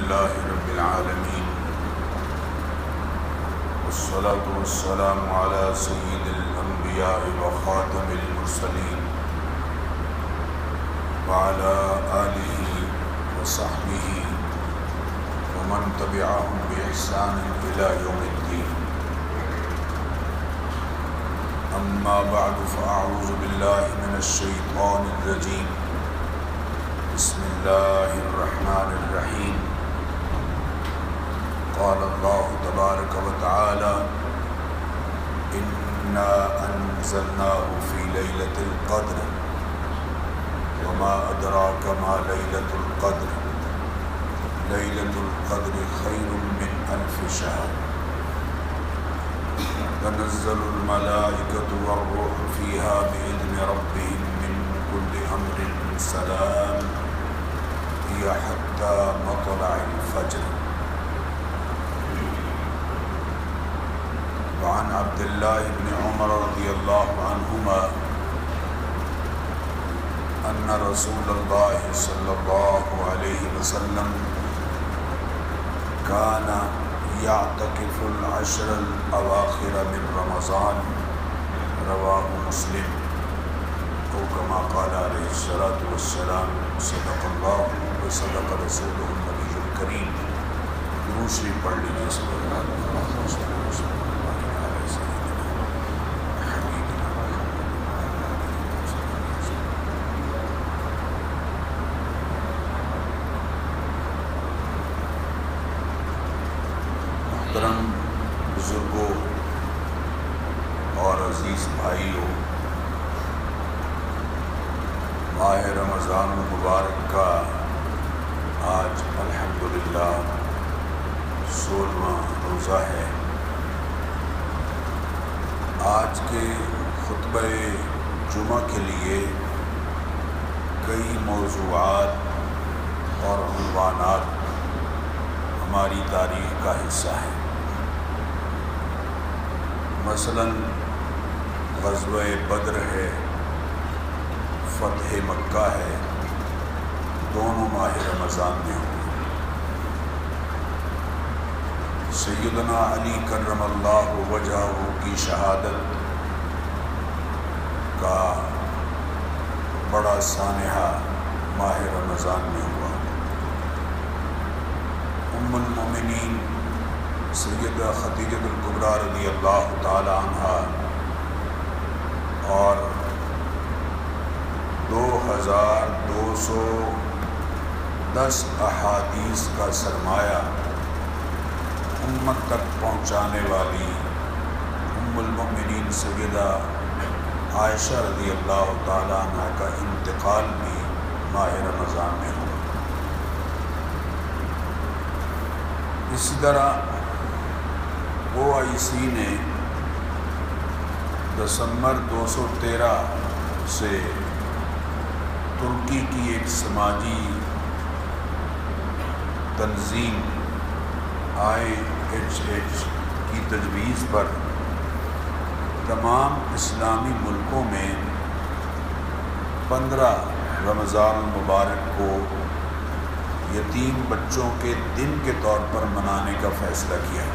لله رب العالمين والصلاة والسلام على سيد الأنبياء وخاتم المرسلين وعلى آله وصحبه ومن تبعهم بإحسان إلى يوم الدين. أما بعد فأعوذ بالله من الشيطان الرجيم. بسم الله الرحمن الرحيم. قال الله تبارك وتعالى: إنا أنزلناه في ليلة القدر وما أدراك ما ليلة القدر ليلة القدر خير من 1000 شهر تنزل الملائكة والروح فيها بإذن ربهم من كل أمر سلام هي حتى مطلع الفجر. وعن عبد الله بن عمر رضي الله عنهما أن رسول الله صلى الله عليه وسلم كان يعتكف العشر الأواخر من رمضان. رواه مسلم. أو كما قال عليه الصلاة والسلام: صدق الله وصدق رسوله النبي الكريم. درود شریف پڑھ لیجیے. صلی اللہ علیہ وسلم. محترم بزرگوں اور عزیز بھائیوں، ماہ رمضان المبارک کا آج الحمدللہ 16واں روزہ ہے. آج کے خطبہ جمعہ کے لیے کئی موضوعات اور عنوانات ہماری تاریخ کا حصہ ہیں. مثلاً غزوہ بدر ہے، فتح مکہ ہے، دونوں ماہ رمضان میں ہوئے. سیدنا علی کرم اللہ وجہہ کی شہادت کا بڑا سانحہ ماہ رمضان میں ہوا. ام المومنین سیدہ خدیجہ الکبریٰ رضی اللہ تعالی عنہا اور 2210 احادیث کا سرمایہ امت تک پہنچانے والی ام المومنین سیدہ عائشہ رضی اللہ تعالی عنہا کا انتقال بھی ماہ رمضان میں ہوا. اسی طرح OIC نے دسمبر 213 سے ترکی کی ایک سماجی تنظیم IHH کی تجویز پر تمام اسلامی ملکوں میں 15 رمضان المبارک کو یتیم بچوں کے دن کے طور پر منانے کا فیصلہ کیا.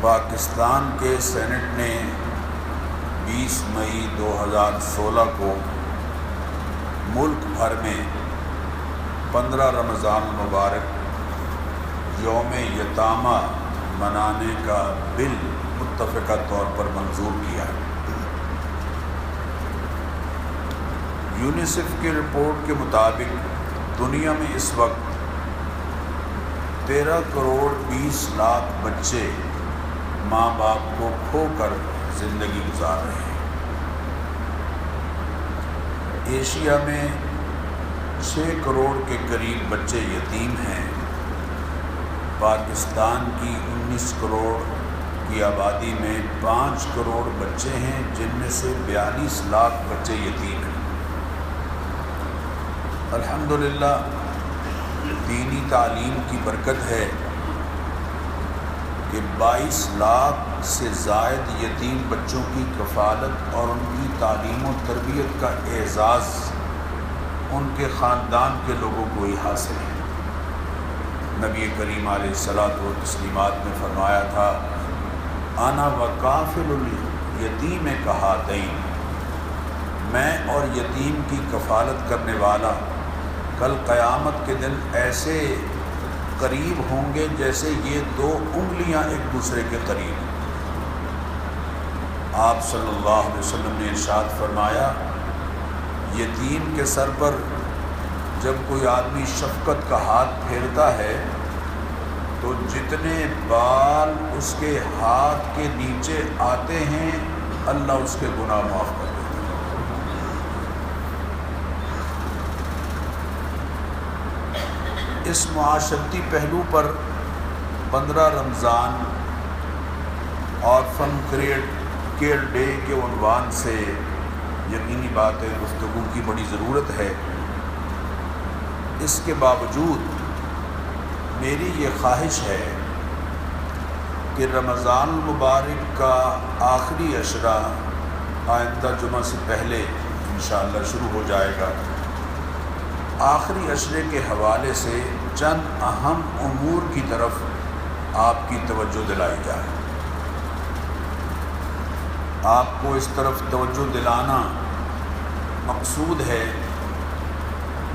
پاکستان کے سینٹ نے 20 مئی 2016 کو ملک بھر میں 15 رمضان المبارک یوم یتامہ منانے کا بل متفقہ طور پر منظور کیا. یونیسیف کی رپورٹ کے مطابق دنیا میں اس وقت 13 کروڑ 20 لاکھ بچے ماں باپ کو کھو کر زندگی گزار رہے ہیں. ایشیا میں 6 کروڑ کے قریب بچے یتیم ہیں. پاکستان کی 19 کروڑ کی آبادی میں 5 کروڑ بچے ہیں، جن میں سے 42 لاکھ بچے یتیم ہیں. الحمدللہ دینی تعلیم کی برکت ہے کہ 22 لاکھ سے زائد یتیم بچوں کی کفالت اور ان کی تعلیم و تربیت کا اعزاز ان کے خاندان کے لوگوں کو ہی حاصل ہے۔ نبی کریم علیہ الصلاۃ والتسلیمات نے فرمایا تھا انا وکافل الیتیم کہاتین، میں اور یتیم کی کفالت کرنے والا کل قیامت کے دن ایسے قریب ہوں گے جیسے یہ دو انگلیاں ایک دوسرے کے قریب۔ آپ صلی اللہ علیہ وسلم نے ارشاد فرمایا یتیم کے سر پر جب کوئی آدمی شفقت کا ہاتھ پھیرتا ہے تو جتنے بال اس کے ہاتھ کے نیچے آتے ہیں اللہ اس کے گناہ معاف کر دیتا ہے۔ اس معاشرتی پہلو پر 15 رمضان اور فن کیئر ڈے کے عنوان سے یقینی بات ہے گفتگو کی بڑی ضرورت ہے۔ اس کے باوجود میری یہ خواہش ہے کہ رمضان المبارک کا آخری عشرہ آئندہ جمعہ سے پہلے انشاءاللہ شروع ہو جائے گا، آخری عشرے کے حوالے سے چند اہم امور کی طرف آپ کی توجہ دلائی جائے۔ آپ کو اس طرف توجہ دلانا مقصود ہے۔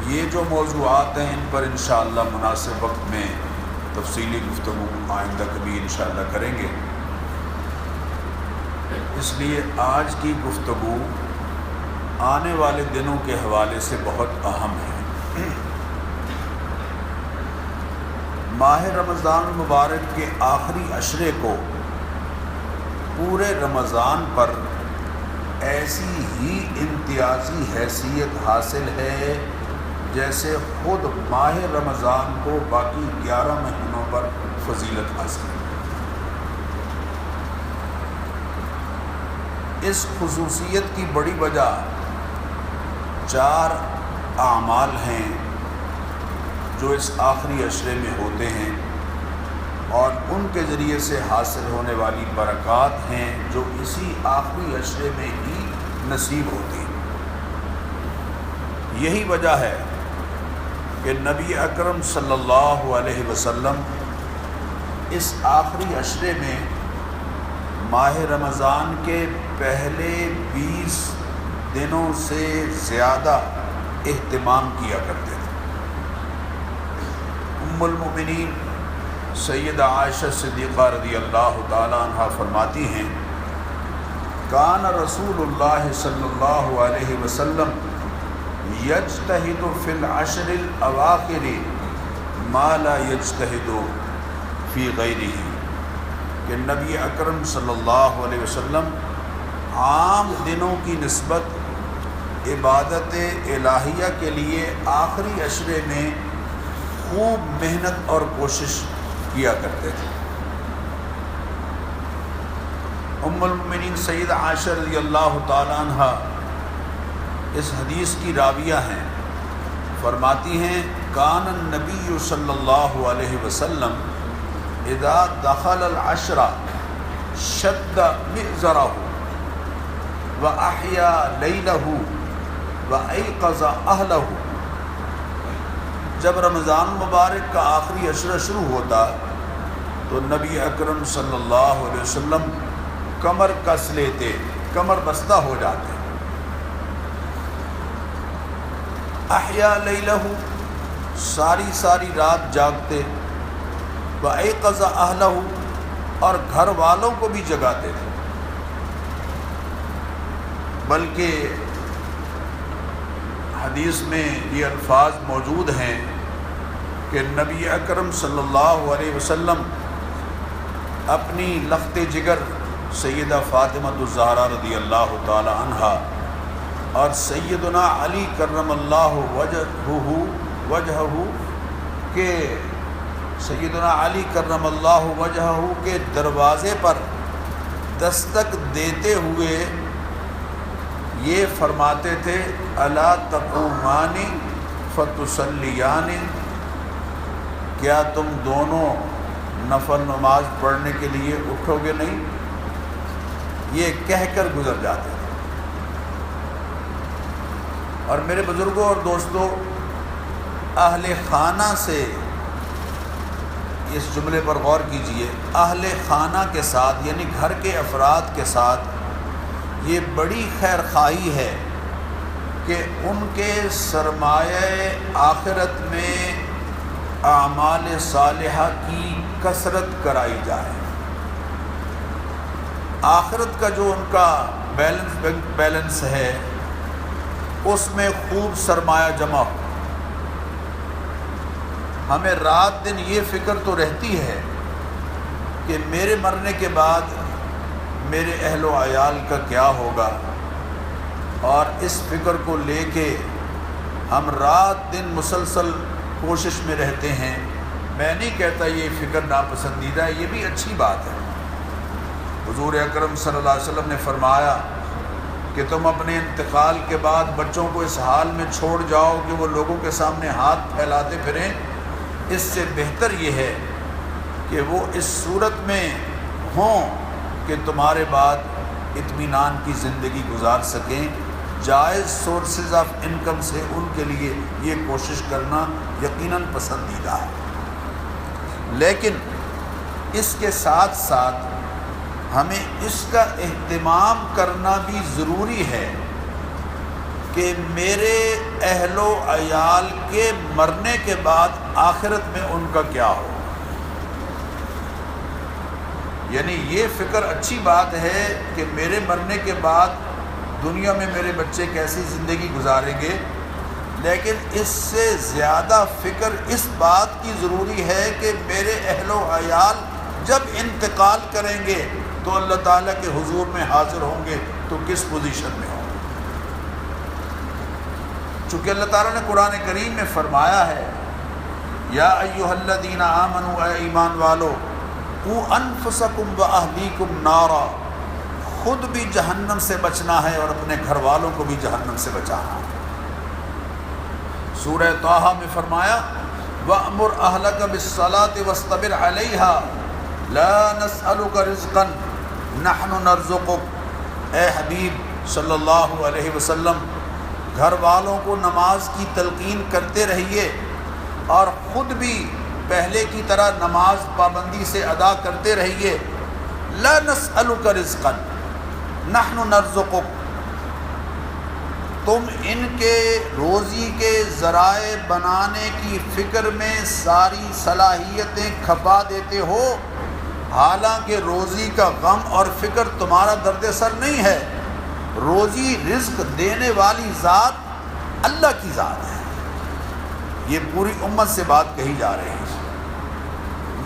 یہ جو موضوعات ہیں ان پر انشاءاللہ مناسب وقت میں تفصیلی گفتگو آئندہ کبھی انشاءاللہ کریں گے، اس لیے آج کی گفتگو آنے والے دنوں کے حوالے سے بہت اہم ہے۔ ماہ رمضان المبارک کے آخری عشرے کو پورے رمضان پر ایسی ہی امتیازی حیثیت حاصل ہے جیسے خود ماہ رمضان کو باقی 11 مہینوں پر فضیلت حاصل ہے۔ اس خصوصیت کی بڑی وجہ 4 اعمال ہیں جو اس آخری عشرے میں ہوتے ہیں اور ان کے ذریعے سے حاصل ہونے والی برکات ہیں جو اسی آخری عشرے میں ہی نصیب ہوتی ہیں۔ یہی وجہ ہے کہ نبی اکرم صلی اللہ علیہ وسلم اس آخری عشرے میں ماہ رمضان کے پہلے 20 دنوں سے زیادہ اہتمام کیا کرتے تھے۔ ام المؤمنین سیدہ عائشہ صدیقہ رضی اللہ تعالی عنہ فرماتی ہیں کان رسول اللہ صلی اللہ علیہ وسلم یجتہد فی العشر الاواخر ما لا یجتہد فی غیرہ، کہ نبی اکرم صلی اللہ علیہ وسلم عام دنوں کی نسبت عبادت الہیہ کے لیے آخری عشرے میں خوب محنت اور کوشش کیا کرتے تھے۔ ام المؤمنین سیدہ عائشہ رضی اللہ تعالی عنہ اس حدیث کی راویہ ہیں، فرماتی ہیں کان النبی صلی اللہ علیہ وسلم اذا دخل العشر شد مئزرہ واحیا لیلہ وایقظ اہلہ، جب رمضان مبارک کا آخری عشرہ شروع ہوتا تو نبی اکرم صلی اللہ علیہ وسلم کمر کس لیتے، کمر بستہ ہو جاتے، احیا لیلہ ساری رات جاگتے، وایقظ اہلہ اور گھر والوں کو بھی جگاتے تھے۔ بلکہ حدیث میں یہ الفاظ موجود ہیں کہ نبی اکرم صلی اللہ علیہ وسلم اپنی لخت جگر سیدہ فاطمہ الزہرا رضی اللہ تعالی عنہا اور سیدنا علی کرم اللہ وجہہ کے سیدنا علی کرم اللہ وجہہ کے دروازے پر دستک دیتے ہوئے یہ فرماتے تھے الا تقومان فتصلیان، کیا تم دونوں نفل نماز پڑھنے کے لیے اٹھو گے نہیں؟ یہ کہہ کر گزر جاتے تھے۔ اور میرے بزرگوں اور دوستوں، اہل خانہ سے اس جملے پر غور کیجئے، اہل خانہ کے ساتھ یعنی گھر کے افراد کے ساتھ یہ بڑی خیر خواہی ہے کہ ان کے سرمایہ آخرت میں اعمال صالحہ کی کثرت کرائی جائے۔ آخرت کا جو ان کا بینک بیلنس ہے اس میں خوب سرمایہ جمع ہو۔ ہمیں رات دن یہ فکر تو رہتی ہے کہ میرے مرنے کے بعد میرے اہل و عیال کا کیا ہوگا، اور اس فکر کو لے کے ہم رات دن مسلسل کوشش میں رہتے ہیں۔ میں نہیں کہتا یہ فکر ناپسندیدہ ہے، یہ بھی اچھی بات ہے۔ حضور اکرم صلی اللہ علیہ وسلم نے فرمایا کہ تم اپنے انتقال کے بعد بچوں کو اس حال میں چھوڑ جاؤ کہ وہ لوگوں کے سامنے ہاتھ پھیلاتے پھریں، اس سے بہتر یہ ہے کہ وہ اس صورت میں ہوں کہ تمہارے بعد اطمینان کی زندگی گزار سکیں۔ جائز سورسز آف انکم سے ان کے لیے یہ کوشش کرنا یقیناً پسندیدہ ہے، لیکن اس کے ساتھ ساتھ ہمیں اس کا اہتمام کرنا بھی ضروری ہے کہ میرے اہل و عیال کے مرنے کے بعد آخرت میں ان کا کیا ہو۔ یعنی یہ فکر اچھی بات ہے کہ میرے مرنے کے بعد دنیا میں میرے بچے کیسی زندگی گزاریں گے، لیکن اس سے زیادہ فکر اس بات کی ضروری ہے کہ میرے اہل و عیال جب انتقال کریں گے تو اللہ تعالیٰ کے حضور میں حاضر ہوں گے تو کس پوزیشن میں ہوں گے۔ چونکہ اللہ تعالیٰ نے قرآن کریم میں فرمایا ہے، یا ایھا الذین آمنوا، اے ایمان والو، قوا انفسکم واہلیکم نارا، خود بھی جہنم سے بچنا ہے اور اپنے گھر والوں کو بھی جہنم سے بچانا ہے۔ سورہ طٰہٰ میں فرمایا، وَأْمُرْ أَهْلَكَ بِالصَّلَاةِ وَاصْطَبِرْ عَلَيْهَا لَا نَسْأَلُكَ رِزْقًا نَحْنُ نَرْزُقُكَ۔ اے حبیب صلی اللہ علیہ وسلم، گھر والوں کو نماز کی تلقین کرتے رہیے اور خود بھی پہلے کی طرح نماز پابندی سے ادا کرتے رہیے۔ لا نسألک رزقا نحن نرزقک، تم ان کے روزی کے ذرائع بنانے کی فکر میں ساری صلاحیتیں کھپا دیتے ہو، حالانکہ روزی کا غم اور فکر تمہارا درد سر نہیں ہے۔ روزی رزق دینے والی ذات اللہ کی ذات ہے۔ یہ پوری امت سے بات کہی جا رہی ہے۔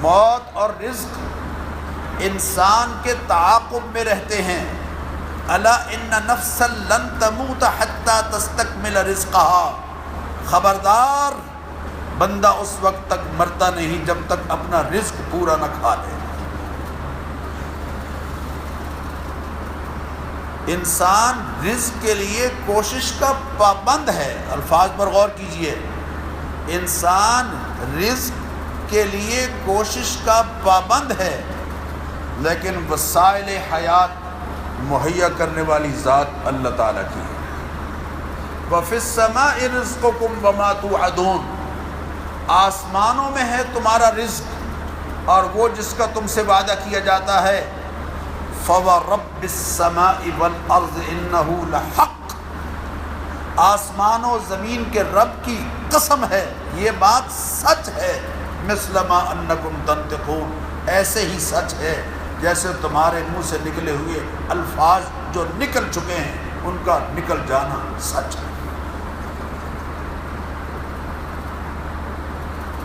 موت اور رزق انسان کے تعاقب میں رہتے ہیں۔ الا ان نفسا لن تموت حتی تستکمل رزقها، خبردار بندہ اس وقت تک مرتا نہیں جب تک اپنا رزق پورا نہ کھا لے۔ انسان رزق کے لیے کوشش کا پابند ہے۔ الفاظ پر غور کیجئے، انسان رزق کے لیے کوشش کا پابند ہے، لیکن وسائل حیات مہیا کرنے والی ذات اللہ تعالیٰ کی ہے۔ وَفِي السَّمَاءِ رِزْقُكُمْ وَمَا تُوعَدُونَ، آسمانوں میں ہے تمہارا رزق اور وہ جس کا تم سے وعدہ کیا جاتا ہے۔ فَوَرَبِّ السَّمَاءِ وَالْأَرْضِ إِنَّهُ لَحَقٌّ، آسمان و زمین کے رب کی قسم ہے یہ بات سچ ہے۔ مِثْلَ مَا أَنَّكُمْ تَنْطِقُونَ، ایسے ہی سچ ہے جیسے تمہارے منہ سے نکلے ہوئے الفاظ جو نکل چکے ہیں ان کا نکل جانا سچ ہے۔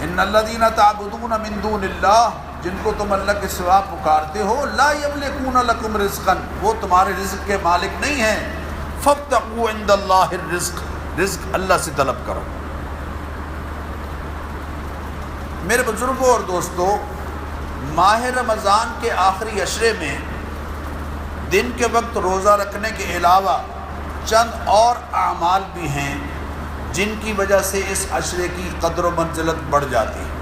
ان الذین تعبدون من دون اللہ، جن کو تم اللہ کے سوا پکارتے ہو، لا یملکون لکم رزقا، وہ تمہارے رزق کے مالک نہیں ہیں۔ فابتغوا عند اللہ الرزق، رزق اللہ سے طلب کرو۔ میرے بزرگوں اور دوستو، ماہ رمضان کے آخری عشرے میں دن کے وقت روزہ رکھنے کے علاوہ چند اور اعمال بھی ہیں جن کی وجہ سے اس عشرے کی قدر و منزلت بڑھ جاتی ہے۔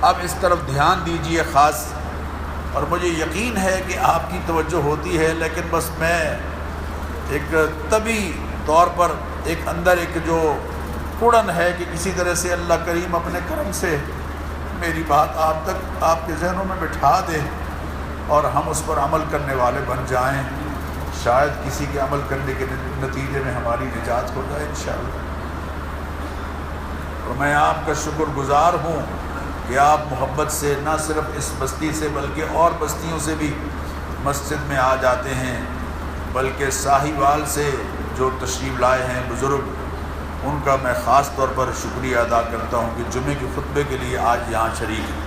اب اس طرف دھیان دیجئے خاص، اور مجھے یقین ہے کہ آپ کی توجہ ہوتی ہے، لیکن بس میں ایک طبی طور پر ایک اندر ایک جو کڑن ہے کہ کسی طرح سے اللہ کریم اپنے کرم سے میری بات آپ تک آپ کے ذہنوں میں بٹھا دے اور ہم اس پر عمل کرنے والے بن جائیں، شاید کسی کے عمل کرنے کے نتیجے میں ہماری نجات ہو جائے انشاءاللہ۔ اور میں آپ کا شکر گزار ہوں کہ آپ محبت سے نہ صرف اس بستی سے بلکہ اور بستیوں سے بھی مسجد میں آ جاتے ہیں، بلکہ ساہیوال سے جو تشریف لائے ہیں بزرگ، ان کا میں خاص طور پر شکریہ ادا کرتا ہوں کہ جمعے کے خطبے کے لیے آج یہاں شریک ہیں۔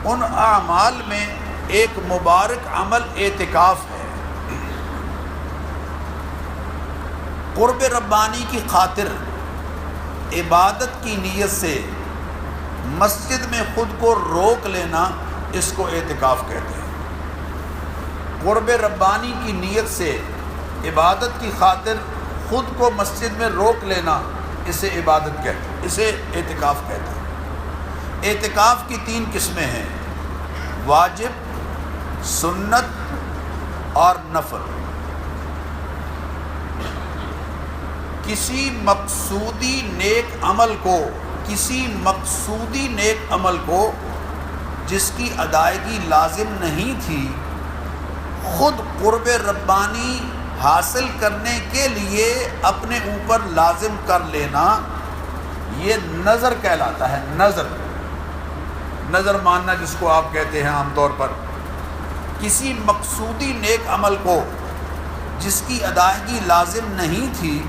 ان اعمال میں ایک مبارک عمل اعتکاف ہے۔ قرب ربانی کی خاطر عبادت کی نیت سے مسجد میں خود کو روک لینا، اس کو اعتکاف کہتے ہیں۔ قرب ربانی کی نیت سے عبادت کی خاطر خود کو مسجد میں روک لینا، اسے عبادت کہتے ہیں، اسے اعتکاف کہتے ہیں۔ اعتکاف کی 3 قسمیں ہیں: واجب، سنت اور نفل۔ کسی مقصودی نیک عمل کو جس کی ادائیگی لازم نہیں تھی، خود قرب ربانی حاصل کرنے کے لیے اپنے اوپر لازم کر لینا، یہ نذر کہلاتا ہے۔ نذر ماننا جس کو آپ کہتے ہیں عام طور پر، کسی مقصودی نیک عمل کو جس کی ادائیگی لازم نہیں تھی،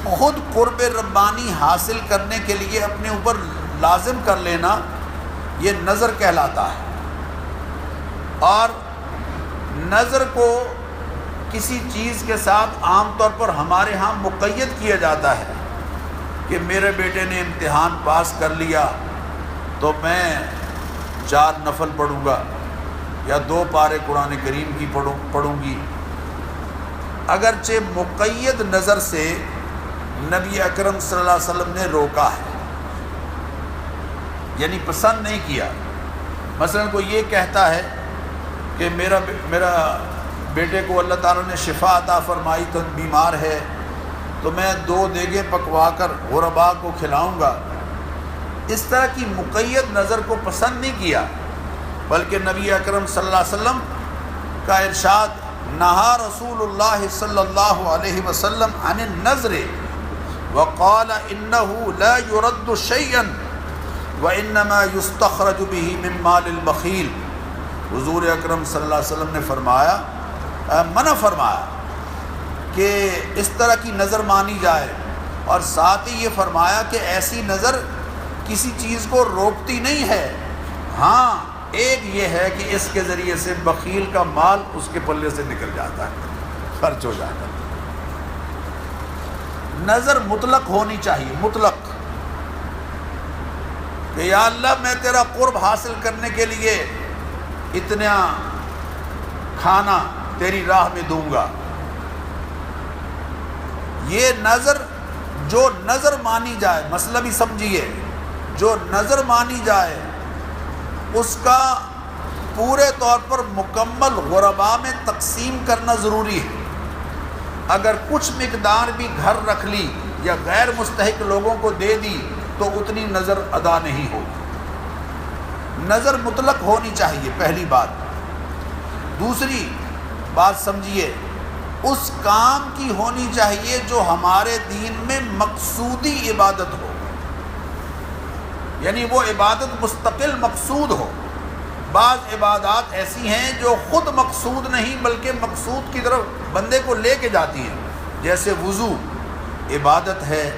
خود قرب ربانی حاصل کرنے کے لیے اپنے اوپر لازم کر لینا، یہ نذر کہلاتا ہے۔ اور نذر کو کسی چیز کے ساتھ عام طور پر ہمارے ہاں مقید کیا جاتا ہے کہ میرے بیٹے نے امتحان پاس کر لیا تو میں 4 نفل پڑھوں گا یا 2 پارے قرآن کریم کی پڑھوں گی۔ اگرچہ مقید نظر سے نبی اکرم صلی اللہ علیہ وسلم نے روکا ہے، یعنی پسند نہیں کیا۔ مثلا کوئی یہ کہتا ہے کہ میرا بیٹے کو اللہ تعالیٰ نے شفا عطا فرمائی تو بیمار ہے، تو میں 2 دیگیں پکوا کر غرباء کو کھلاؤں گا، اس طرح کی مقید نظر کو پسند نہیں کیا، بلکہ نبی اکرم صلی اللہ علیہ وسلم کا ارشاد، نہا رسول اللہ صلی اللہ علیہ وسلم عن النذر وقال انه لا يرد شيئا وانما يستخرج به من مال البخیل۔ حضور اکرم صلی اللہ علیہ وسلم نے منع فرمایا کہ اس طرح کی نظر مانی جائے، اور ساتھ ہی یہ فرمایا کہ ایسی نظر کسی چیز کو روکتی نہیں ہے، ہاں ایک یہ ہے کہ اس کے ذریعے سے بخیل کا مال اس کے پلے سے نکل جاتا ہے، خرچ ہو جاتا ہے۔ نظر مطلق ہونی چاہیے، مطلق، کہ یا اللہ میں تیرا قرب حاصل کرنے کے لیے اتنا کھانا تیری راہ میں دوں گا۔ یہ نظر، جو نظر مانی جائے، مسئلہ بھی سمجھیے، جو نظر مانی جائے اس کا پورے طور پر مکمل غرباء میں تقسیم کرنا ضروری ہے۔ اگر کچھ مقدار بھی گھر رکھ لی یا غیر مستحق لوگوں کو دے دی تو اتنی نظر ادا نہیں ہوگی۔ نظر مطلق ہونی چاہیے، پہلی بات۔ دوسری بات سمجھیے، اس کام کی ہونی چاہیے جو ہمارے دین میں مقصودی عبادت ہو، یعنی وہ عبادت مستقل مقصود ہو۔ بعض عبادات ایسی ہیں جو خود مقصود نہیں بلکہ مقصود کی طرف بندے کو لے کے جاتی ہیں، جیسے وضو عبادت ہے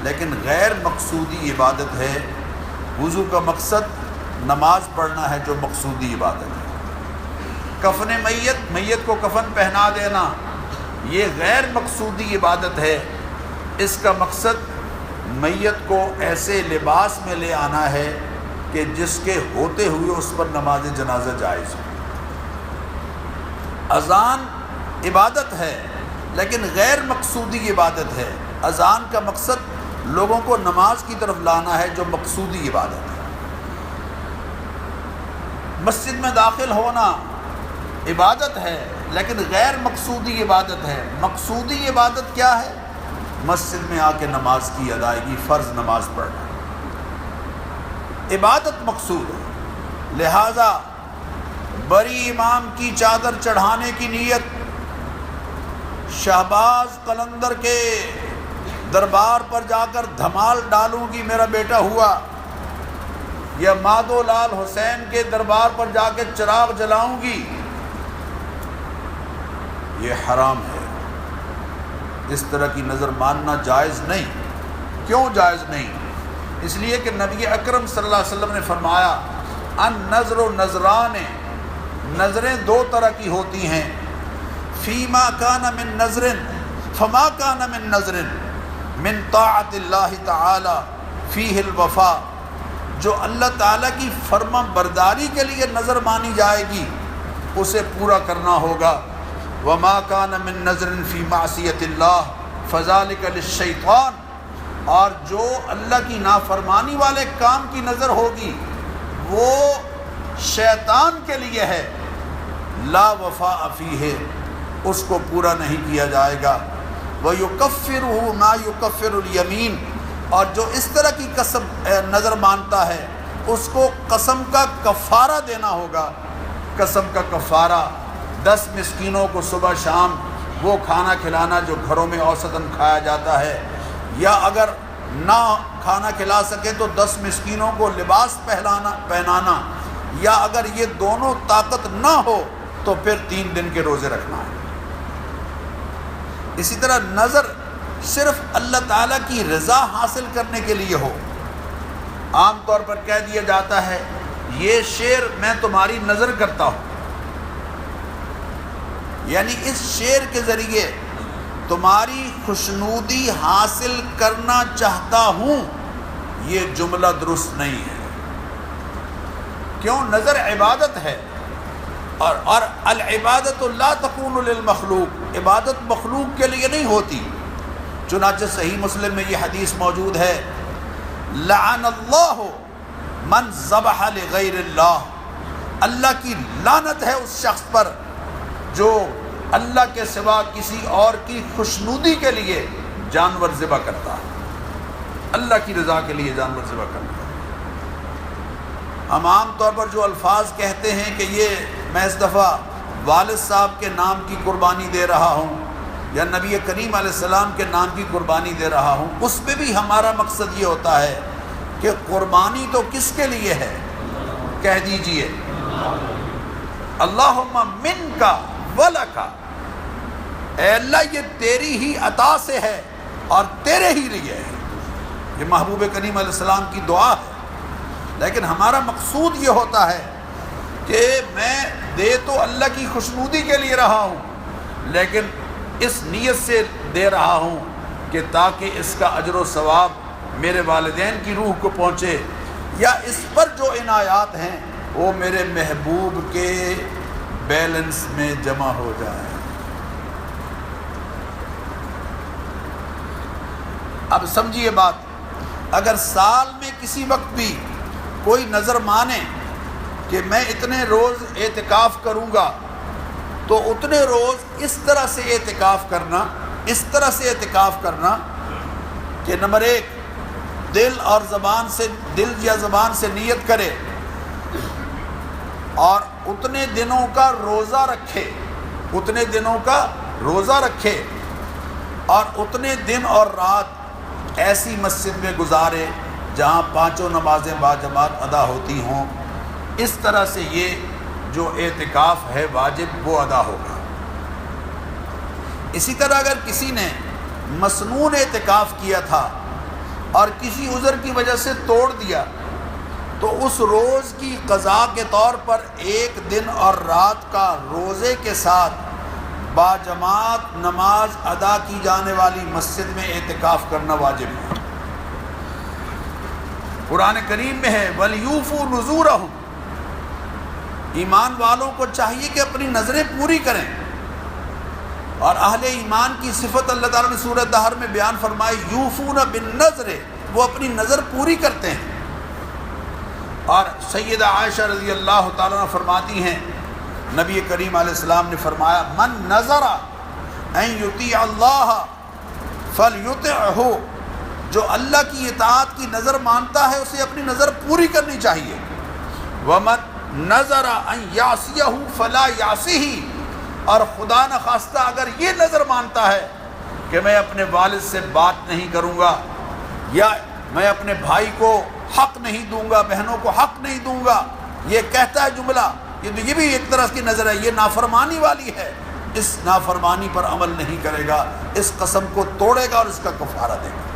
لیکن غیر مقصودی عبادت ہے۔ وضو کا مقصد نماز پڑھنا ہے جو مقصودی عبادت ہے۔ کفن میت کو کفن پہنا دینا یہ غیر مقصودی عبادت ہے، اس کا مقصد میت کو ایسے لباس میں لے آنا ہے کہ جس کے ہوتے ہوئے اس پر نماز جنازہ جائز ہو۔ اذان عبادت ہے لیکن غیر مقصودی عبادت ہے۔ اذان کا مقصد لوگوں کو نماز کی طرف لانا ہے جو مقصودی عبادت ہے۔ مسجد میں داخل ہونا عبادت ہے لیکن غیر مقصودی عبادت ہے۔ مقصودی عبادت کیا ہے؟ مسجد میں آ کے نماز کی ادائیگی، فرض نماز پڑھنا، عبادت مقصود ہے۔ لہذا بری امام کی چادر چڑھانے کی نیت، شہباز قلندر کے دربار پر جا کر دھمال ڈالوں گی میرا بیٹا ہوا، یا مادو لال حسین کے دربار پر جا کے چراغ جلاؤں گی، یہ حرام ہے۔ اس طرح کی نظر ماننا جائز نہیں۔ کیوں جائز نہیں؟ اس لیے کہ نبی اکرم صلی اللہ علیہ وسلم نے فرمایا النظر و نظران، نظریں دو طرح کی ہوتی ہیں، فیما کان من نظر فما کان من نظر من طاعت اللہ تعالی فیہ الوفا، جو اللہ تعالیٰ کی فرما برداری کے لیے نظر مانی جائے گی اسے پورا کرنا ہوگا، وما کان من نظر فی معصیت اللہ فذلک للشیطان، اور جو اللہ کی نافرمانی والے کام کی نظر ہوگی وہ شیطان کے لیے ہے، لا وفاء فیہ، اس کو پورا نہیں کیا جائے گا، وَيُكَفِّرُهُ مَا يُكَفِّرُ الْيَمِينَ، اور جو اس طرح کی قسم نظر مانتا ہے اس کو قسم کا کفارہ دینا ہوگا۔ قسم کا کفارہ 10 مسکینوں کو صبح شام وہ کھانا کھلانا جو گھروں میں اوسطاً کھایا جاتا ہے، یا اگر نہ کھانا کھلا سکے تو 10 مسکینوں کو لباس پہنانا، یا اگر یہ دونوں طاقت نہ ہو تو پھر 3 دن کے روزے رکھنا ہے۔ اسی طرح نظر صرف اللہ تعالیٰ کی رضا حاصل کرنے کے لیے ہو۔ عام طور پر کہہ دیا جاتا ہے یہ شعر میں تمہاری نظر کرتا ہوں، یعنی اس شعر کے ذریعے تمہاری خوشنودی حاصل کرنا چاہتا ہوں، یہ جملہ درست نہیں ہے۔ کیوں؟ نظر عبادت ہے، اور العبادت لا تکون للمخلوق، عبادت مخلوق کے لیے نہیں ہوتی۔ چنانچہ صحیح مسلم میں یہ حدیث موجود ہے لعن اللہ من ذبح لغیر اللہ، اللہ کی لعنت ہے اس شخص پر جو اللہ کے سوا کسی اور کی خوشنودی کے لیے جانور ذبح کرتا ہے، اللہ کی رضا کے لیے جانور ذبح کرتا ہے۔ ہم عام طور پر جو الفاظ کہتے ہیں کہ یہ میں اس دفعہ والد صاحب کے نام کی قربانی دے رہا ہوں یا نبی کریم علیہ السلام کے نام کی قربانی دے رہا ہوں، اس پہ بھی ہمارا مقصد یہ ہوتا ہے کہ قربانی تو کس کے لیے ہے؟ کہہ دیجئے اللہم منکا ولکا، اے اللہ یہ تیری ہی عطا سے ہے اور تیرے ہی لیے ہے۔ یہ محبوب کریم علیہ السلام کی دعا ہے، لیکن ہمارا مقصود یہ ہوتا ہے کہ میں دے تو اللہ کی خوشنودی کے لیے رہا ہوں، لیکن اس نیت سے دے رہا ہوں کہ تاکہ اس کا اجر و ثواب میرے والدین کی روح کو پہنچے، یا اس پر جو عنایات ہیں وہ میرے محبوب کے بیلنس میں جمع ہو جائیں۔ اب سمجھیے بات، اگر سال میں کسی وقت بھی کوئی نظر مانے کہ میں اتنے روز اعتکاف کروں گا، تو اتنے روز اس طرح سے اعتکاف کرنا کہ نمبر 1 دل یا زبان سے نیت کرے، اور اتنے دنوں کا روزہ رکھے، اور اتنے دن اور رات ایسی مسجد میں گزارے جہاں 5 نمازیں باجماعت ادا ہوتی ہوں۔ اس طرح سے یہ جو اعتکاف ہے واجب وہ ادا ہوگا۔ اسی طرح اگر کسی نے مسنون اعتکاف کیا تھا اور کسی عذر کی وجہ سے توڑ دیا، تو اس روز کی قضا کے طور پر 1 دن اور رات کا روزے کے ساتھ باجماعت نماز ادا کی جانے والی مسجد میں اعتکاف کرنا واجب ہے۔ قرآن کریم میں ہے وَلْيُوفُوا نُذُورَهُمْ، ایمان والوں کو چاہیے کہ اپنی نظریں پوری کریں، اور اہل ایمان کی صفت اللہ تعالیٰ نے سورہ دہر میں بیان فرمائی یوفون بالنظر، وہ اپنی نظر پوری کرتے ہیں۔ اور سیدہ عائشہ رضی اللہ تعالیٰ عنہ فرماتی ہیں نبی کریم علیہ السلام نے فرمایا من نظر ان یطیع اللہ فلیطعہ، جو اللہ کی اطاعت کی نظر مانتا ہے اسے اپنی نظر پوری کرنی چاہیے، ومن نظر ان یعصیہ فلا یعصیہ، اور خدا نخواستہ اگر یہ نظر مانتا ہے کہ میں اپنے والد سے بات نہیں کروں گا، یا میں اپنے بھائی کو حق نہیں دوں گا، بہنوں کو حق نہیں دوں گا، یہ کہتا ہے جملہ، یہ بھی ایک طرح کی نظر ہے، یہ نافرمانی والی ہے، اس نافرمانی پر عمل نہیں کرے گا، اس قسم کو توڑے گا اور اس کا کفارہ دے گا۔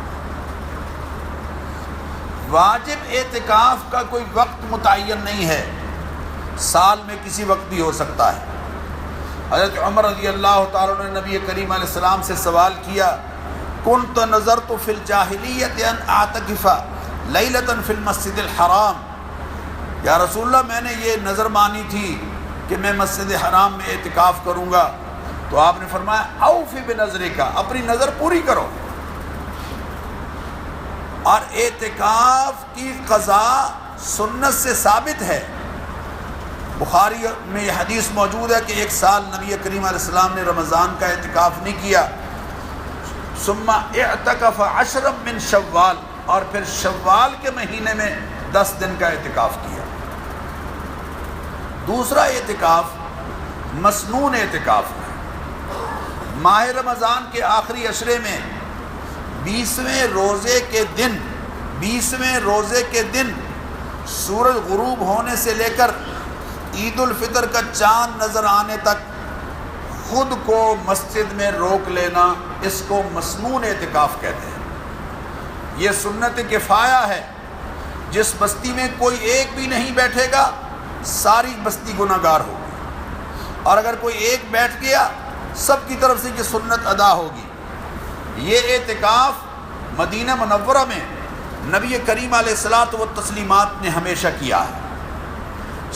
واجب اعتکاف کا کوئی وقت متعین نہیں ہے، سال میں کسی وقت بھی ہو سکتا ہے۔ حضرت عمر رضی اللہ تعالیٰ نے نبی کریم علیہ السلام سے سوال کیا، کنت نظرت فی الجاہلیت ان اعتکف لیلۃ فی المسجد الحرام، یا رسول اللہ میں نے یہ نظر مانی تھی کہ میں مسجد حرام میں اعتکاف کروں گا، تو آپ نے فرمایا اوفی بنظرک، اپنی نظر پوری کرو۔ اور اعتکاف کی قضا سنت سے ثابت ہے، بخاری میں یہ حدیث موجود ہے کہ ایک سال نبی کریم علیہ السلام نے رمضان کا اعتکاف نہیں کیا، ثم اعتکف 10 من شوال، اور پھر شوال کے مہینے میں 10 دن کا اعتکاف کیا۔ دوسرا اعتکاف مسنون اعتکاف ہے، ماہ رمضان کے آخری عشرے میں 20ویں روزے کے دن سورج غروب ہونے سے لے کر عید الفطر کا چاند نظر آنے تک خود کو مسجد میں روک لینا، اس کو مسنون اعتکاف کہتے ہیں۔ یہ سنت کفایہ ہے، جس بستی میں کوئی ایک بھی نہیں بیٹھے گا ساری بستی گناہ گار ہوگی، اور اگر کوئی ایک بیٹھ گیا سب کی طرف سے یہ سنت ادا ہوگی۔ یہ اعتکاف مدینہ منورہ میں نبی کریم علیہ الصلاۃ والتسلیمات نے ہمیشہ کیا ہے۔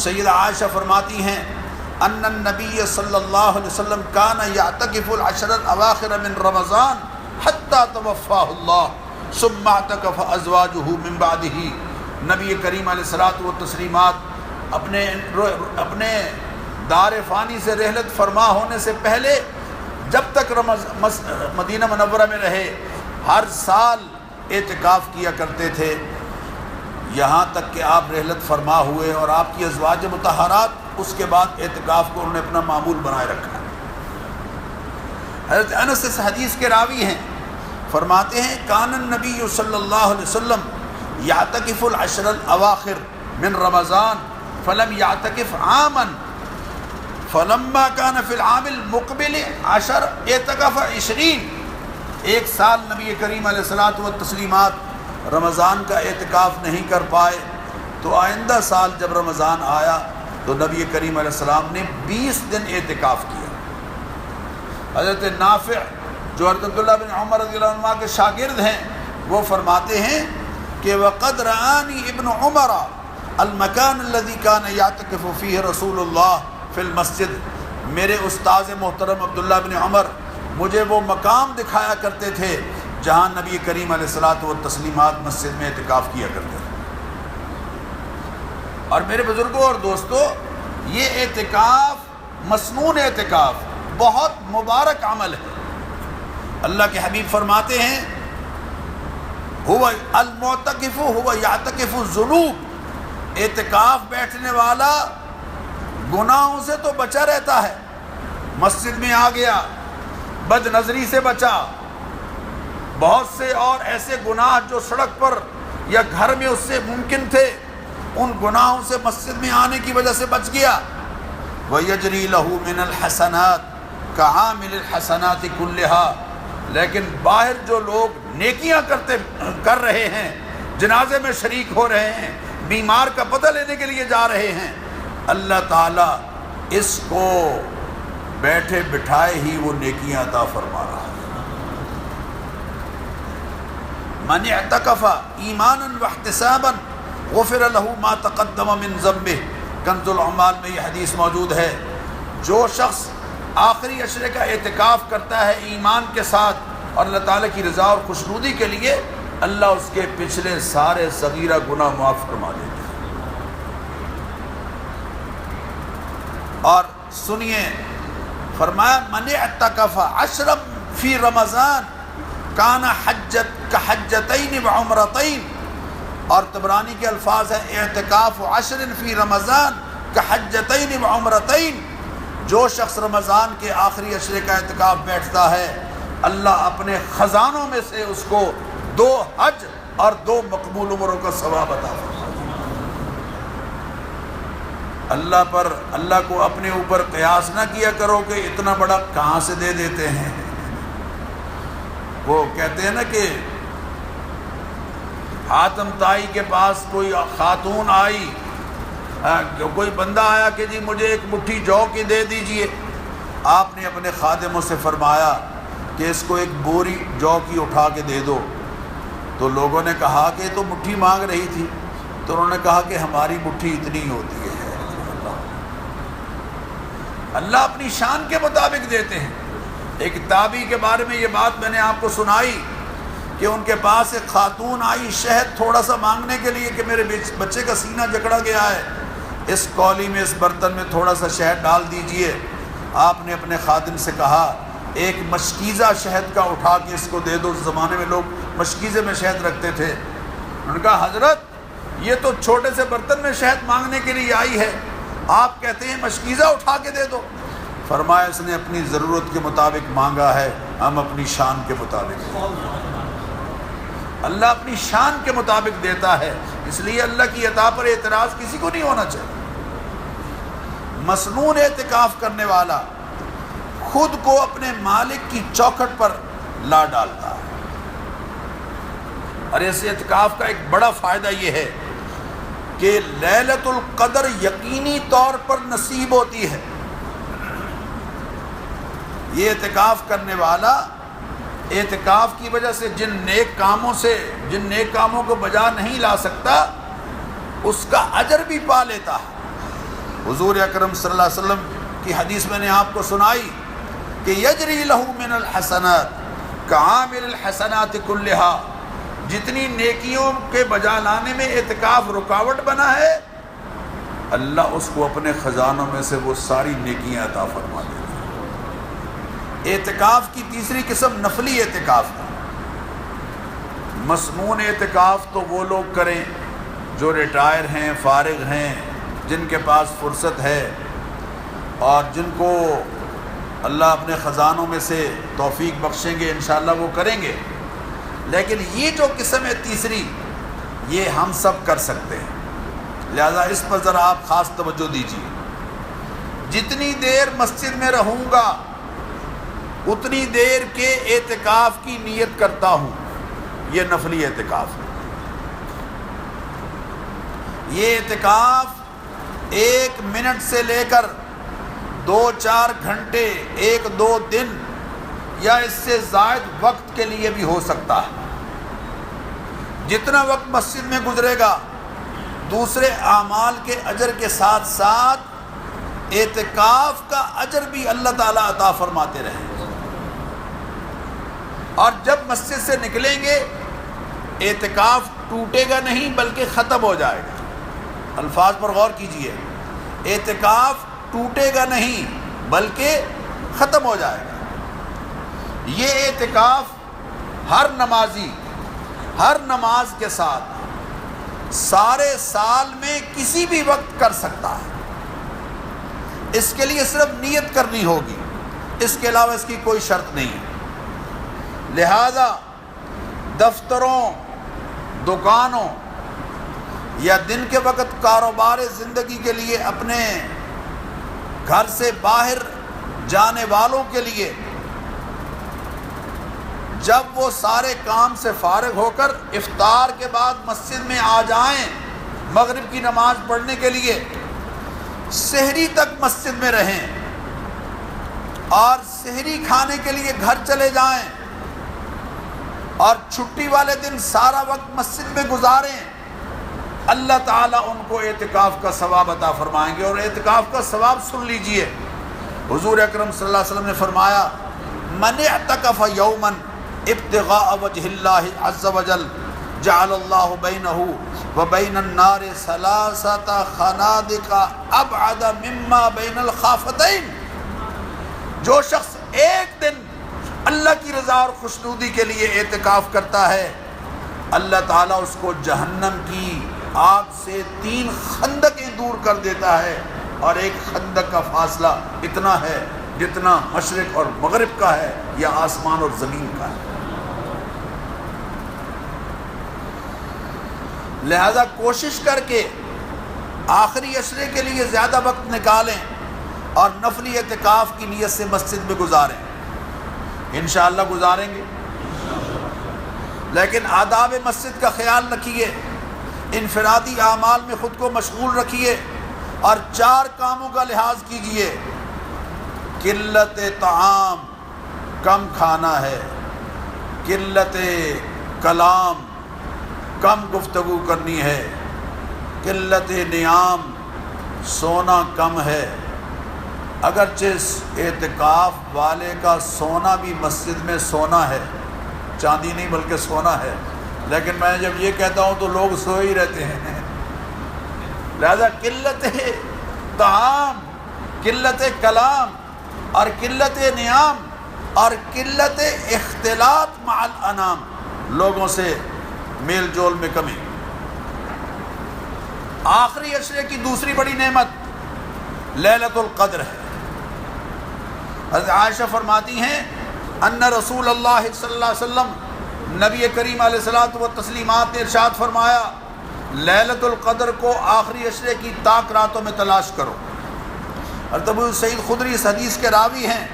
سیدہ عائشہ فرماتی ہیں ان النبی صلی اللہ علیہ وسلم کان یعتکف العشر الاواخر من رمضان حتی توفاہ اللہ ثم اعتکف ازواجہ من بعدہ، نبی کریم علیہ الصلاۃ والتسلیمات اپنے دار فانی سے رحلت فرما ہونے سے پہلے جب تک مدینہ منورہ میں رہے ہر سال اعتکاف کیا کرتے تھے، یہاں تک کہ آپ رحلت فرما ہوئے اور آپ کی ازواج مطہرات اس کے بعد اعتکاف کو انہوں نے اپنا معمول بنائے رکھا۔ حضرت انس اس حدیث کے راوی ہیں، فرماتے ہیں کان النبی صلی اللہ علیہ وسلم یعتکف العشر الاواخر من رمضان فلم یعتکف عاما فلما کان فی العام المقبل 10 اعتکف 20۔ ایک سال نبی کریم علیہ الصلاۃ والتسلیمات رمضان کا اعتکاف نہیں کر پائے، تو آئندہ سال جب رمضان آیا تو نبی کریم علیہ السلام نے 20 دن اعتکاف کیا۔ حضرت نافع جو حضرت عبداللہ بن عمر رضی اللہ عنہ کے شاگرد ہیں، وہ فرماتے ہیں کہ وقد رآنی ابن عمر المکان الذی کان یعتکف فیہ رسول اللہ فی المسجد، میرے استاذ محترم عبداللہ بن عمر مجھے وہ مقام دکھایا کرتے تھے جہاں نبی کریم علیہ الصلاۃ والتسلیمات مسجد میں اعتکاف کیا کرتے تھے۔ اور میرے بزرگوں اور دوستو، یہ اعتکاف مسنون اعتکاف بہت مبارک عمل ہے۔ اللہ کے حبیب فرماتے ہیں هو المعتکف هو یعتکف الذنوب، اعتکاف بیٹھنے والا گناہوں سے تو بچا رہتا ہے، مسجد میں آ گیا، بد نظری سے بچا، بہت سے اور ایسے گناہ جو سڑک پر یا گھر میں اس سے ممکن تھے، ان گناہوں سے مسجد میں آنے کی وجہ سے بچ گیا۔ وَيَجْرِي لَهُ مِنَ الْحَسَنَاتِ كَعَامِلِ الْحَسَنَاتِ كُلِّهَا، لیکن باہر جو لوگ نیکیاں کر رہے ہیں، جنازے میں شریک ہو رہے ہیں، بیمار کا پتہ لینے کے لیے جا رہے ہیں، اللہ تعالیٰ اس کو بیٹھے بٹھائے ہی وہ نیکیاں عطا فرما رہا ہے۔ من اعتکف ایمانا واحتسابا غفر له ما تقدم من ذنبه، کنز العمال میں یہ حدیث موجود ہے، جو شخص آخری عشرے کا اعتکاف کرتا ہے ایمان کے ساتھ اور اللہ تعالیٰ کی رضا اور خوشنودی کے لیے، اللہ اس کے پچھلے سارے صغیرہ گناہ معاف فرما دیتے ہیں۔ اور سنیے، فرمایا من اعتکف عشرا فی رمضان کان کحجتین وعمرتین، اور طبرانی کے الفاظ ہیں اعتکاف عشر فی رمضان کحجتین وعمرتین، جو شخص رمضان کے آخری عشرے کا اعتکاف بیٹھتا ہے اللہ اپنے خزانوں میں سے اس کو 2 حج اور 2 مقبول عمروں کا ثواب عطا فرماتا ہے۔ اللہ کو اپنے اوپر قیاس نہ کیا کرو کہ اتنا بڑا کہاں سے دے دیتے ہیں۔ وہ کہتے ہیں نا کہ حاتم طائی کے پاس کوئی خاتون آئی، کوئی بندہ آیا کہ جی مجھے ایک مٹھی جو کی دے دیجئے، آپ نے اپنے خادموں سے فرمایا کہ اس کو ایک بوری جو کی اٹھا کے دے دو، تو لوگوں نے کہا کہ تو مٹھی مانگ رہی تھی، تو انہوں نے کہا کہ ہماری مٹھی اتنی ہوتی ہے۔ اللہ اپنی شان کے مطابق دیتے ہیں۔ ایک تابعی کے بارے میں یہ بات میں نے آپ کو سنائی کہ ان کے پاس ایک خاتون آئی شہد تھوڑا سا مانگنے کے لیے کہ میرے بچے کا سینہ جکڑا گیا ہے، اس کولی میں اس برتن میں تھوڑا سا شہد ڈال دیجئے۔ آپ نے اپنے خادم سے کہا ایک مشکیزہ شہد کا اٹھا کے اس کو دے دو، اس زمانے میں لوگ مشکیزے میں شہد رکھتے تھے۔ انہوں نے کہا حضرت یہ تو چھوٹے سے برتن میں شہد مانگنے کے لیے آئی ہے، آپ کہتے ہیں مشکیزہ اٹھا کے دے دو۔ فرمایا اس نے اپنی ضرورت کے مطابق مانگا ہے، ہم اپنی شان کے مطابق دیں۔ اللہ اپنی شان کے مطابق دیتا ہے، اس لیے اللہ کی عطا پر اعتراض کسی کو نہیں ہونا چاہیے۔ مسنون اعتکاف کرنے والا خود کو اپنے مالک کی چوکھٹ پر لا ڈالتا ہے، اور اس اعتکاف کا ایک بڑا فائدہ یہ ہے کہ لیلۃ القدر یقینی طور پر نصیب ہوتی ہے۔ یہ اعتکاف کرنے والا اعتکاف کی وجہ سے جن نیک کاموں کو بجا نہیں لا سکتا اس کا اجر بھی پا لیتا ہے۔ حضور اکرم صلی اللہ علیہ وسلم کی حدیث میں نے آپ کو سنائی کہ یجری لہ من الحسنات کعامل الحسنات کلھا، جتنی نیکیوں کے بجا لانے میں اعتکاف رکاوٹ بنا ہے اللہ اس کو اپنے خزانوں میں سے وہ ساری نیکیاں عطا فرما دیتا ہے۔ اعتکاف کی تیسری قسم نفلی اعتکاف ہے۔ مسنون اعتکاف تو وہ لوگ کریں جو ریٹائر ہیں، فارغ ہیں، جن کے پاس فرصت ہے اور جن کو اللہ اپنے خزانوں میں سے توفیق بخشیں گے انشاءاللہ وہ کریں گے۔ لیکن یہ جو قسم ہے تیسری یہ ہم سب کر سکتے ہیں، لہذا اس پر ذرا آپ خاص توجہ دیجیے۔ جتنی دیر مسجد میں رہوں گا اتنی دیر کے اعتکاف کی نیت کرتا ہوں، یہ نفلی اعتکاف ہے۔ یہ اعتکاف 1 منٹ سے لے کر 2-4 گھنٹے، 1-2 دن یا اس سے زائد وقت کے لیے بھی ہو سکتا ہے۔ جتنا وقت مسجد میں گزرے گا دوسرے اعمال کے اجر کے ساتھ ساتھ اعتکاف کا اجر بھی اللہ تعالیٰ عطا فرماتے رہیں۔ اور جب مسجد سے نکلیں گے اعتکاف ٹوٹے گا نہیں بلکہ ختم ہو جائے گا۔ الفاظ پر غور کیجئے، اعتکاف ٹوٹے گا نہیں بلکہ ختم ہو جائے گا۔ یہ اعتکاف ہر نمازی ہر نماز کے ساتھ سارے سال میں کسی بھی وقت کر سکتا ہے۔ اس کے لیے صرف نیت کرنی ہوگی، اس کے علاوہ اس کی کوئی شرط نہیں ہے۔ لہذا دفتروں، دکانوں یا دن کے وقت کاروبار زندگی کے لیے اپنے گھر سے باہر جانے والوں کے لیے جب وہ سارے کام سے فارغ ہو کر افطار کے بعد مسجد میں آ جائیں مغرب کی نماز پڑھنے کے لیے، سحری تک مسجد میں رہیں اور سحری کھانے کے لیے گھر چلے جائیں اور چھٹی والے دن سارا وقت مسجد میں گزاریں، اللہ تعالیٰ ان کو اعتکاف کا ثواب عطا فرمائیں گے۔ اور اعتکاف کا ثواب سن لیجئے، حضور اکرم صلی اللہ علیہ وسلم نے فرمایا من اعتکف یوما ابتغاء وجہ اللہ عز وجل جعل اللہ بینہ وبین النار ثلاثۃ خنادق ابعد مما بین الخافتین. جو شخص ایک دن اللہ کی رضا اور خوشنودی کے لیے اعتکاف کرتا ہے، اللہ تعالیٰ اس کو جہنم کی آگ سے 3 خندقیں دور کر دیتا ہے، اور ایک خندق کا فاصلہ اتنا ہے جتنا مشرق اور مغرب کا ہے یا آسمان اور زمین کا ہے. لہذا کوشش کر کے آخری عشرے کے لیے زیادہ وقت نکالیں اور نفلی اعتکاف کی نیت سے مسجد میں گزاریں. انشاءاللہ گزاریں گے، لیکن آداب مسجد کا خیال رکھیے، انفرادی اعمال میں خود کو مشغول رکھیے، اور 4 کاموں کا لحاظ کیجیے. قلت طعام، کم کھانا ہے. قلت کلام، کم گفتگو کرنی ہے. قلت نیام، سونا کم ہے. اگرچہ اعتکاف والے کا سونا بھی مسجد میں سونا ہے، چاندی نہیں بلکہ سونا ہے، لیکن میں جب یہ کہتا ہوں تو لوگ سوئے ہی رہتے ہیں. لہذا قلت طعام، قلت کلام، اور قلت نیام، اور قلت اختلاط مع الانام، لوگوں سے میل جول میں کمی. آخری عشرے کی دوسری بڑی نعمت لیلۃ القدر ہے. حضرت عائشہ فرماتی ہیں ان رسول اللہ صلی اللہ علیہ وسلم، نبی کریم علیہ الصلوۃ والتسلیمات نے ارشاد فرمایا، لیلۃ القدر کو آخری عشرے کی طاق راتوں میں تلاش کرو. اور ابو سعید خدری اس حدیث کے راوی ہیں.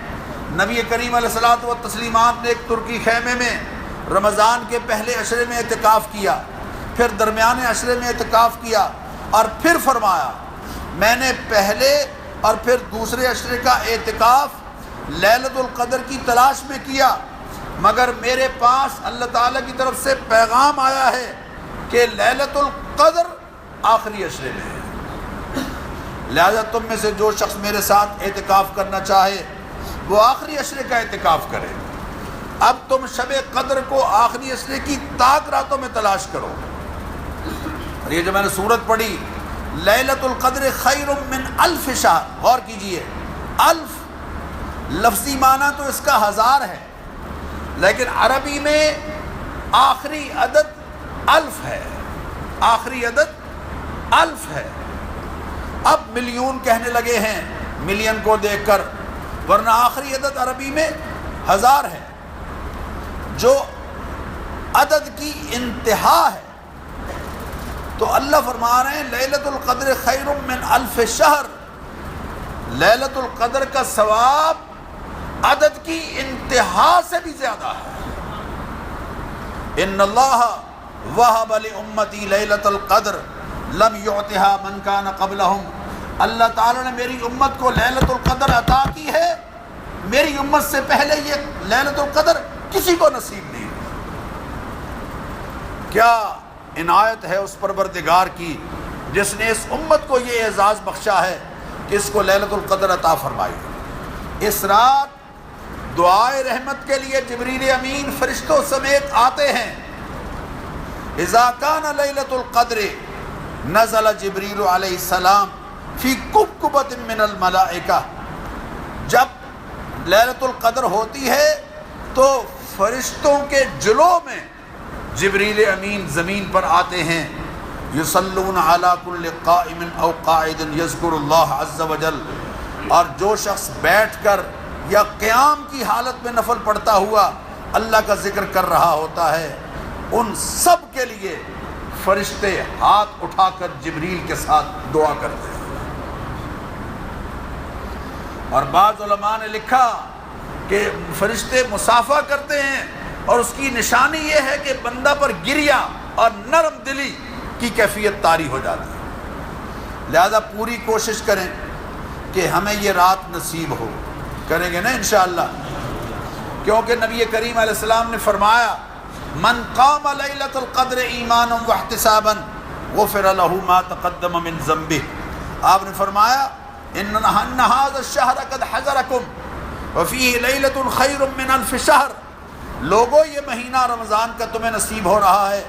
نبی کریم علیہ الصلوۃ والتسلیمات نے ایک ترکی خیمے میں رمضان کے پہلے عشرے میں اعتکاف کیا، پھر درمیانے عشرے میں اعتکاف کیا، اور پھر فرمایا میں نے پہلے اور پھر دوسرے عشرے کا اعتکاف لیلۃ القدر کی تلاش میں کیا، مگر میرے پاس اللہ تعالیٰ کی طرف سے پیغام آیا ہے کہ لیلۃ القدر آخری عشرے میں ہے. لہذا تم میں سے جو شخص میرے ساتھ اعتکاف کرنا چاہے وہ آخری عشرے کا اعتکاف کرے. اب تم شب قدر کو آخری عشرے کی طاق راتوں میں تلاش کرو. اور یہ جو میں نے سورت پڑھی لیلۃ القدر خیر من الف شہر، غور کیجئے. الف لفظی معنی تو اس کا 1000 ہے، لیکن عربی میں آخری عدد الف ہے. آخری عدد الف ہے. اب ملین کہنے لگے ہیں ملین کو دیکھ کر، ورنہ آخری عدد عربی میں 1000 ہے، جو عدد کی انتہا ہے. تو اللہ فرما رہے ہیں لیلۃ القدر خیر من الف شہر. لیلۃ القدر کا ثواب عدد کی انتہا سے بھی زیادہ ہے. ان اللہ وہب لامتی لیلۃ القدر لم یعطها من کان قبلہم. اللہ تعالیٰ نے میری امت کو لیلۃ القدر عطا کی ہے، میری امت سے پہلے یہ لیلۃ القدر کسی کو نصیب نہیں. کیا عنایت ہے اس پروردگار کی جس نے اس امت کو یہ اعزاز بخشا ہے کہ اس کو لیلۃ القدر عطا فرمائی. اس رات دعائے رحمت کے لیے جبریل امین فرشتوں سمیت آتے ہیں. اذا کان لیلۃ القدر نزل جبریل علیہ السلام فی کبکبۃ من الملائکہ. جب لیلۃ القدر ہوتی ہے تو فرشتوں کے جلو میں جبریل امین زمین پر آتے ہیں. یصلون علی کل قائم او قاعد یذکر اللہ عز وجل. اور جو شخص بیٹھ کر یا قیام کی حالت میں نفل پڑھتا ہوا اللہ کا ذکر کر رہا ہوتا ہے، ان سب کے لیے فرشتے ہاتھ اٹھا کر جبریل کے ساتھ دعا کرتے ہیں. اور بعض علماء نے لکھا کہ فرشتے مصافحہ کرتے ہیں، اور اس کی نشانی یہ ہے کہ بندہ پر گریہ اور نرم دلی کی کیفیت طاری ہو جاتی ہے. لہذا پوری کوشش کریں کہ ہمیں یہ رات نصیب ہو. کریں گے نا انشاءاللہ، کیونکہ نبی کریم علیہ السلام نے فرمایا من قام لیلۃ القدر ایمانا واحتسابا غفر له ما تقدم من ذنبه. آپ نے فرمایا ان هذا الشهر قد حضركم وفيه ليلة خير من الف شهر. لوگو یہ مہینہ رمضان کا تمہیں نصیب ہو رہا ہے،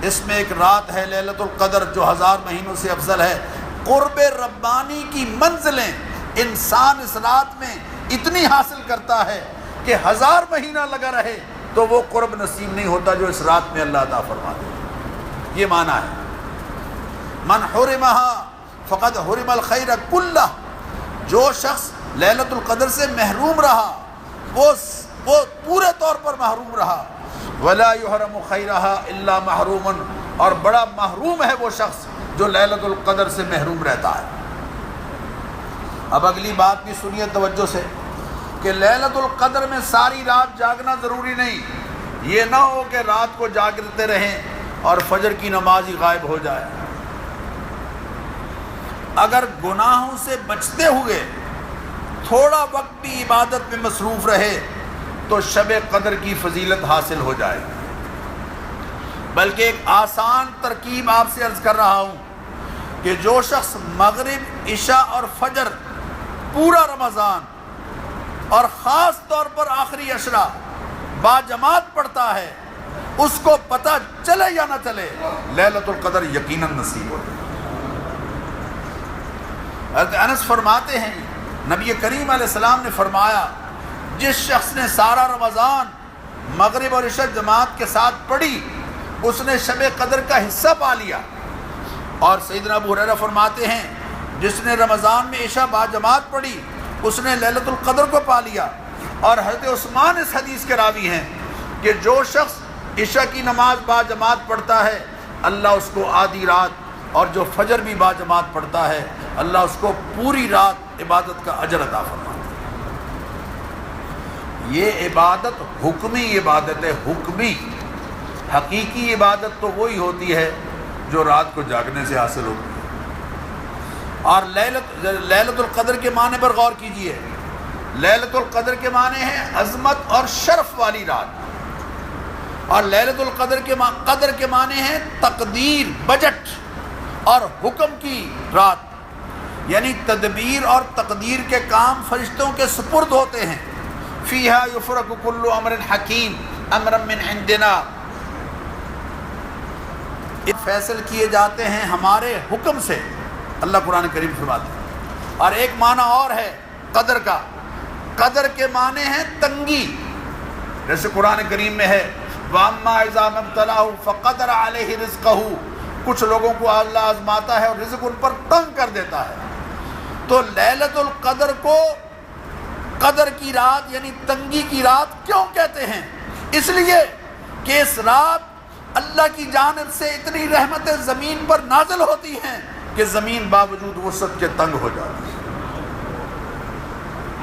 اس میں ایک رات ہے لیلۃ القدر جو 1000 مہینوں سے افضل ہے۔ قرب ربانی کی منزلیں انسان اس رات میں اتنی حاصل کرتا ہے کہ 1000 مہینہ لگا رہے تو وہ قرب نصیب نہیں ہوتا جو اس رات میں اللہ عطا فرما دے۔ یہ معنی ہے من حرمها فقد حرم الخیر کلہ، جو شخص لیلۃ القدر سے محروم رہا وہ پورے طور پر محروم رہا۔ ولا يحرم خیرها الا محروم، اور بڑا محروم ہے وہ شخص جو لیلۃ القدر سے محروم رہتا ہے۔ اب اگلی بات بھی سنیے توجہ سے کہ لیلۃ القدر میں ساری رات جاگنا ضروری نہیں۔ یہ نہ ہو کہ رات کو جاگتے رہیں اور فجر کی نماز ہی غائب ہو جائے۔ اگر گناہوں سے بچتے ہوئے تھوڑا وقت بھی عبادت میں مصروف رہے تو شب قدر کی فضیلت حاصل ہو جائے گی۔ بلکہ ایک آسان ترکیب آپ سے عرض کر رہا ہوں کہ جو شخص مغرب، عشاء اور فجر پورا رمضان اور خاص طور پر آخری عشرہ باجماعت پڑھتا ہے، اس کو پتہ چلے یا نہ چلے لیلۃ القدر یقیناً نصیب ہوگی۔ حضرت انس فرماتے ہیں نبی کریم علیہ السلام نے فرمایا جس شخص نے سارا رمضان مغرب اور عشاء جماعت کے ساتھ پڑھی اس نے شب قدر کا حصہ پا لیا۔ اور سیدنا ابو ہریرہ فرماتے ہیں جس نے رمضان میں عشاء باجماعت پڑھی اس نے لیلۃ القدر کو پا لیا۔ اور حضرت عثمان اس حدیث کے راوی ہیں کہ جو شخص عشاء کی نماز باجماعت پڑھتا ہے اللہ اس کو آدھی رات، اور جو فجر بھی باجماعت پڑھتا ہے اللہ اس کو پوری رات عبادت کا اجر عطا فرماتا ہے۔ یہ عبادت حکمی عبادت ہے، حکمی۔ حقیقی عبادت تو وہی ہوتی ہے جو رات کو جاگنے سے حاصل ہوتی ہے۔ اور لیلۃ القدر کے معنی پر غور کیجئے۔ لیلۃ القدر کے معنی ہے عظمت اور شرف والی رات، اور لیلۃ القدر کے معنی ہے تقدیر، بجٹ اور حکم کی رات، یعنی تدبیر اور تقدیر کے کام فرشتوں کے سپرد ہوتے ہیں۔ فیہا یفرق کل امر حکیم امرا من عندنا، فیصل کیے جاتے ہیں ہمارے حکم سے، اللہ قرآن کریم فرماتے ہیں۔ اور ایک معنی اور ہے قدر کا، قدر کے معنی ہے تنگی، جیسے قرآن کریم میں ہے وَأَمَّا إِذَا مَا ابْتَلَاهُ فَقَدَرَ عَلَيْهِ رِزْقَهُ، کچھ لوگوں کو اللہ آزماتا ہے اور رزق ان پر تنگ کر دیتا ہے۔ تو لیلۃ القدر کو قدر کی رات یعنی تنگی کی رات کیوں کہتے ہیں؟ اس لیے کہ اس رات اللہ کی جانب سے اتنی رحمتیں زمین پر نازل ہوتی ہیں کہ زمین باوجود وسعت کے تنگ ہو جاتی ہے۔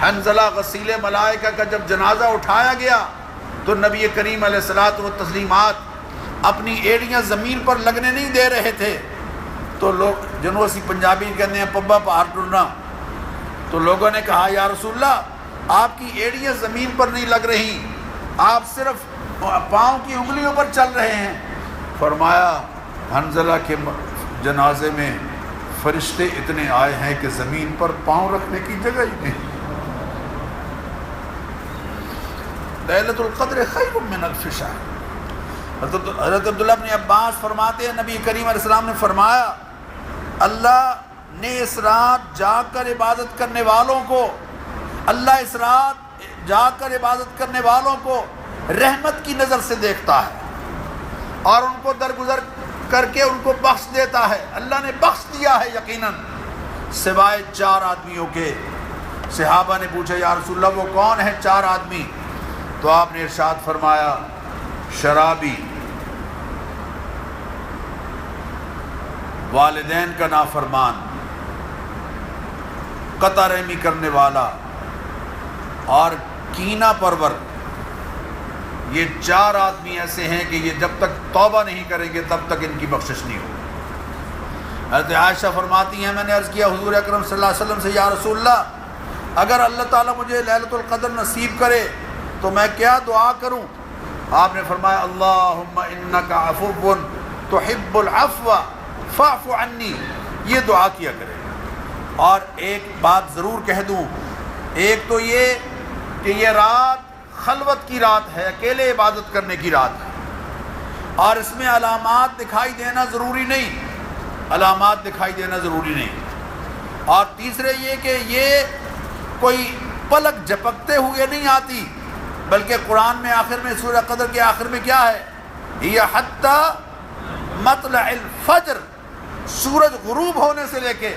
حنظلہ غسیل ملائکہ کا جب جنازہ اٹھایا گیا تو نبی کریم علیہ الصلوۃ والتسلیمات اپنی ایڑیاں زمین پر لگنے نہیں دے رہے تھے، تو لوگ جنہوں اسی پنجابی کہتے ہیں پبا پہاڑ ٹرنا، تو لوگوں نے کہا یا رسول اللہ آپ کی ایڑیاں زمین پر نہیں لگ رہی، آپ صرف پاؤں کی انگلیوں پر چل رہے ہیں۔ فرمایا حنظلہ کے جنازے میں فرشتے اتنے آئے ہیں کہ زمین پر پاؤں رکھنے کی جگہ ہی نہیں۔ لیلۃ القدر خیر من الف شہر۔ حضرت عبداللہ بن عباس فرماتے ہیں نبی کریم علیہ السلام نے فرمایا اللہ نے اس رات جاگ کر عبادت کرنے والوں کو، اللہ اس رات جاگ کر عبادت کرنے والوں کو رحمت کی نظر سے دیکھتا ہے اور ان کو درگزر کر کے ان کو بخش دیتا ہے۔ اللہ نے بخش دیا ہے یقیناً سوائے 4 آدمیوں کے۔ صحابہ نے پوچھا یا رسول اللہ وہ کون ہے 4 آدمی؟ تو آپ نے ارشاد فرمایا شرابی، والدین کا نافرمان، قطع رحمی کرنے والا اور کینہ پرور۔ یہ 4 آدمی ایسے ہیں کہ یہ جب تک توبہ نہیں کریں گے تب تک ان کی بخشش نہیں ہوگی۔ حضرت عائشہ فرماتی ہیں میں نے عرض کیا حضور اکرم صلی اللہ علیہ وسلم سے یا رسول اللہ اگر اللہ تعالیٰ مجھے لیلۃ القدر نصیب کرے تو میں کیا دعا کروں؟ آپ نے فرمایا اللہم انک عفو تحب العفو فاعف عنی، یہ دعا کیا کرے۔ اور ایک بات ضرور کہہ دوں، ایک تو یہ کہ یہ رات خلوت کی رات ہے، اکیلے عبادت کرنے کی رات ہے، اور اس میں علامات دکھائی دینا ضروری نہیں، علامات دکھائی دینا ضروری نہیں۔ اور تیسرے یہ کہ یہ کوئی پلک جھپکتے ہوئے نہیں آتی، بلکہ قرآن میں آخر میں سورہ قدر کے آخر میں کیا ہے؟ یہ حتی مطلع الفجر، سورج غروب ہونے سے لے کے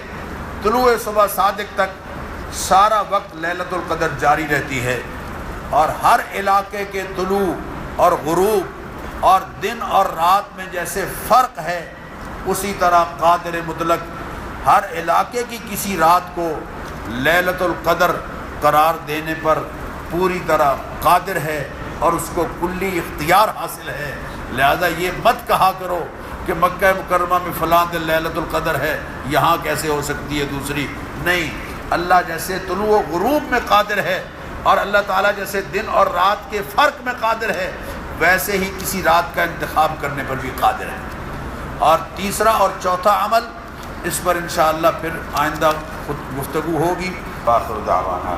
طلوع صبح صادق تک سارا وقت لیلۃ القدر جاری رہتی ہے۔ اور ہر علاقے کے طلوع اور غروب اور دن اور رات میں جیسے فرق ہے، اسی طرح قادر مطلق ہر علاقے کی کسی رات کو لیلۃ القدر قرار دینے پر پوری طرح قادر ہے اور اس کو کلی اختیار حاصل ہے۔ لہذا یہ مت کہا کرو کہ مکہ مکرمہ میں فلاں دن لیلۃ القدر ہے، یہاں کیسے ہو سکتی ہے دوسری؟ نہیں، اللہ جیسے طلوع و غروب میں قادر ہے اور اللہ تعالیٰ جیسے دن اور رات کے فرق میں قادر ہے، ویسے ہی کسی رات کا انتخاب کرنے پر بھی قادر ہے۔ اور تیسرا اور چوتھا عمل، اس پر انشاءاللہ پھر آئندہ گفتگو ہوگی۔ آخر دعوانا